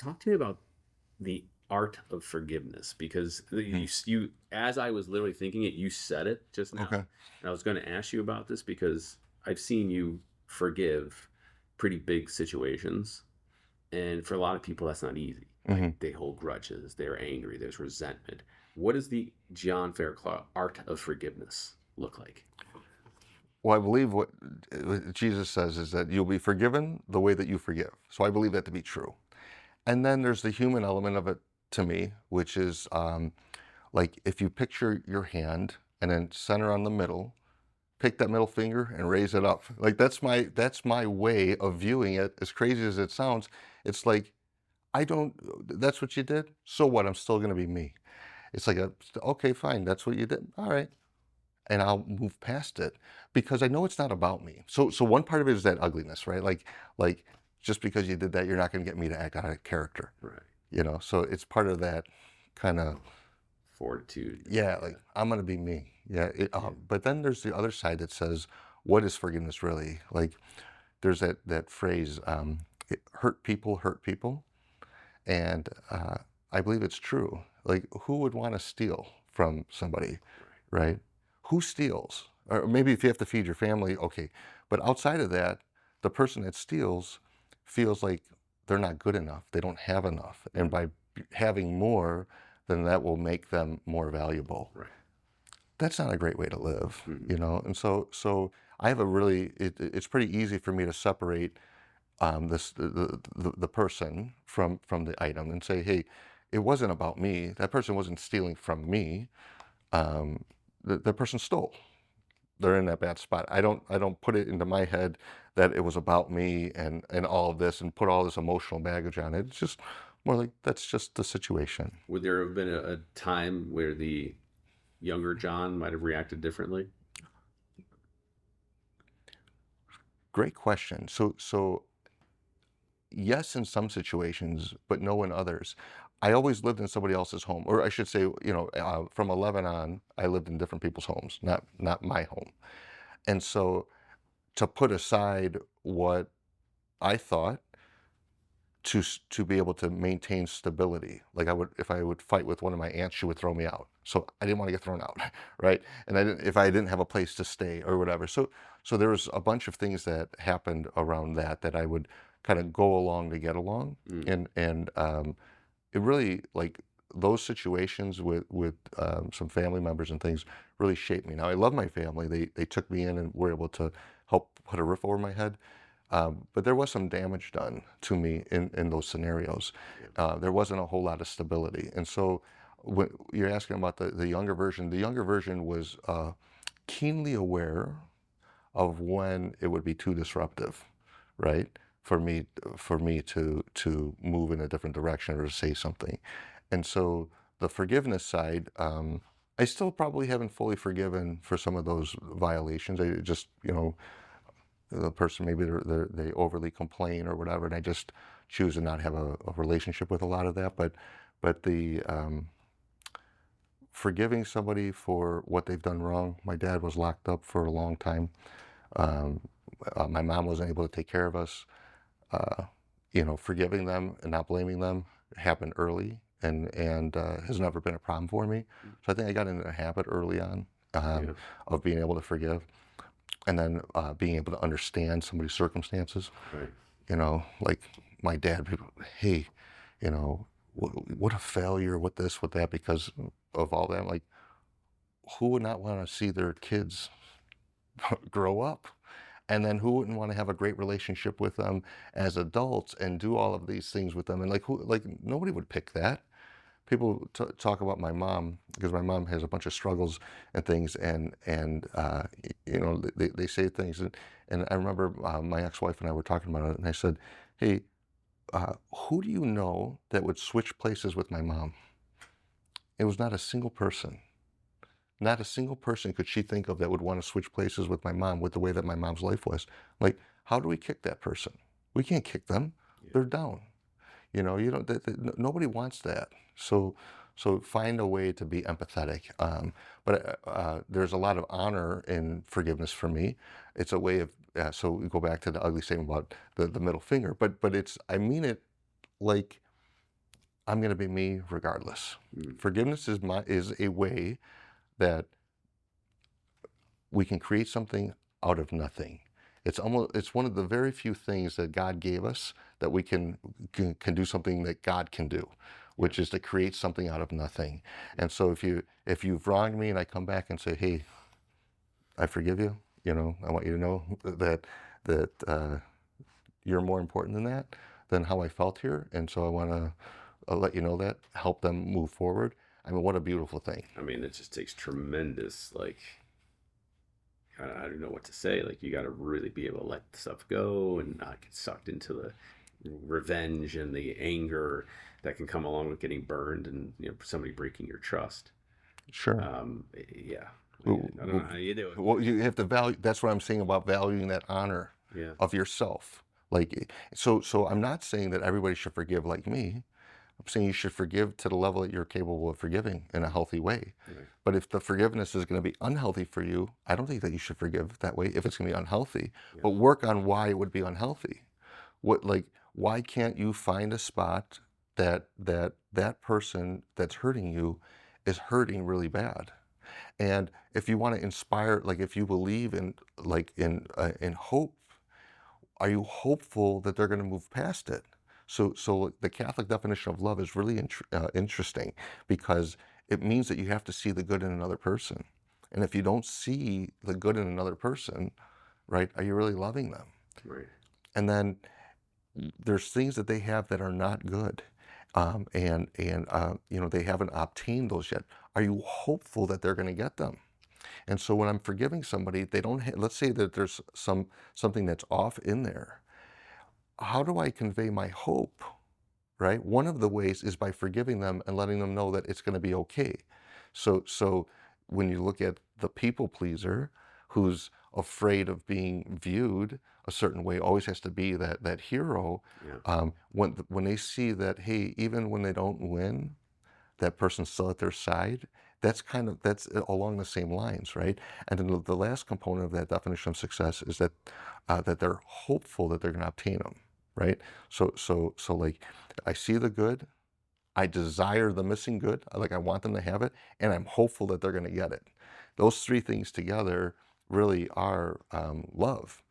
Talk to me about the art of forgiveness because Mm, as I was literally thinking it, you said it just now. okay. And I was going to ask you about this because I've seen you forgive pretty big situations. And for a lot of people, that's not easy. Like Mhm. they hold grudges, they're angry, there's resentment. What does the John Fairclough art of forgiveness look like? Well, I believe what Jesus says is that you'll be forgiven the way that you forgive. So I believe that to be true. And then there's the human element of it to me, which is like if you picture your hand and then center on the middle, pick that middle finger and raise it up. Like that's my way of viewing it. As crazy as it sounds, it's like I don't. That's what you did. So what? I'm still going to be me. It's like okay, fine. That's what you did. All right. And I'll move past it because I know it's not about me. So one part of it is that ugliness, right? Like just because you did that, you're not going to get me to act out of character, Right. So it's part of that kind of Fortitude. yeah, Yeah. like I'm going to be me. Yeah. Yeah. But then there's the other side that says, what is forgiveness really? Like there's that phrase, hurt people, and I believe it's true. Like who would want to steal from somebody? Right. Right? Who steals? Or maybe if you have to feed your family, okay. But outside of that, the person that steals feels like they're not good enough. They don't have enough. And Mm, by having more, then that will make them more valuable. right. That's not a great way to live, Mm, And so I have a really, it's pretty easy for me to separate this the person from the item and say, hey, it wasn't about me. That person wasn't stealing from me. The person stole. They're in that bad spot. I don't put it into my head that it was about me and all of this and put all this emotional baggage on it. It's just more like that's just the situation. Would there have been a time where the younger John might have reacted differently? Great question. So yes, in some situations, but no in others. I always lived in somebody else's home, or I should say, from 11 on, I lived in different people's homes, not my home. And so to put aside what I thought to be able to maintain stability. Like if I would fight with one of my aunts, she would throw me out. So I didn't want to get thrown out, right? And if I didn't have a place to stay or whatever. So there was a bunch of things that happened around that I would kind of go along to get along. Mm, And it really like those situations with some family members and things really shaped me. Now I love my family. They took me in and were able to help put a roof over my head. But there was some damage done to me in those scenarios. yeah. There wasn't a whole lot of stability. And so when you're asking about the younger version was keenly aware of when it would be too disruptive, right? For me to move in a different direction or to say something. And so the forgiveness side, I still probably haven't fully forgiven for some of those violations. I just, the person maybe they overly complain or whatever, and I just choose to not have a relationship with a lot of that. But the forgiving somebody for what they've done wrong. My dad was locked up for a long time. Um, my mom wasn't able to take care of us. Uh, forgiving them and not blaming them happened early and has never been a problem for me. Mm, So I think I got into a habit early on yeah. of being able to forgive and then being able to understand somebody's circumstances. Right. Like my dad, people, hey, what a failure, what this, what that, because of all that. Like, who would not want to see their kids grow up? And then who wouldn't want to have a great relationship with them as adults and do all of these things with them? And like nobody would pick that. People talk about my mom because my mom has a bunch of struggles and things, and they say things, and I remember my ex-wife and I were talking about it, and I said, "Hey, who do you know that would switch places with my mom?" It was not a single person. Not a single person could she think of that would want to switch places with my mom with the way that my mom's life was. Like, how do we kick that person? We can't kick them. Yeah. They're down. You don't. Nobody wants that. So find a way to be empathetic. But there's a lot of honor in forgiveness for me. It's a way of. So we go back to the ugly statement about the middle finger. But I mean it like I'm going to be me regardless. Mm. Forgiveness is a way that we can create something out of nothing. It's one of the very few things that God gave us that we can do something that God can do, Yeah. which is to create something out of nothing. And so if you've wronged me and I come back and say, hey, I forgive you, I want you to know that you're more important than that, than how I felt here. And so I want to let you know that, help them move forward. I mean, what a beautiful thing. I mean, it just takes tremendous, like, I don't know what to say. Like, you got to really be able to let stuff go and not get sucked into the revenge and the anger that can come along with getting burned and, somebody breaking your trust. Sure. Yeah. Well, I don't know how you do it. well, you have to value. That's what I'm saying about valuing that honor Yeah. of yourself. Like, so I'm not saying that everybody should forgive like me. I'm saying you should forgive to the level that you're capable of forgiving in a healthy way. Right. But if the forgiveness is going to be unhealthy for you, I don't think that you should forgive that way if it's going to be unhealthy. Yeah. But work on why it would be unhealthy. Why can't you find a spot that person that's hurting you is hurting really bad? And if you want to inspire, like if you believe in in hope, are you hopeful that they're going to move past it? So the Catholic definition of love is really interesting, because it means that you have to see the good in another person. And if you don't see the good in another person, right, are you really loving them? Right. And then there's things that they have that are not good, and they haven't obtained those yet. Are you hopeful that they're going to get them? And so when I'm forgiving somebody, they don't. Let's say that there's something that's off in there. How do I convey my hope? Right. One of the ways is by forgiving them and letting them know that it's going to be okay. So when you look at the people pleaser who's afraid of being viewed a certain way, always has to be that hero. Yeah. When they see that, hey, even when they don't win, that person's still at their side. That's along the same lines, right? And then the last component of that definition of success is that they're hopeful that they're going to obtain them, right? So like, I see the good, I desire the missing good, like I want them to have it, and I'm hopeful that they're going to get it. Those three things together really are love.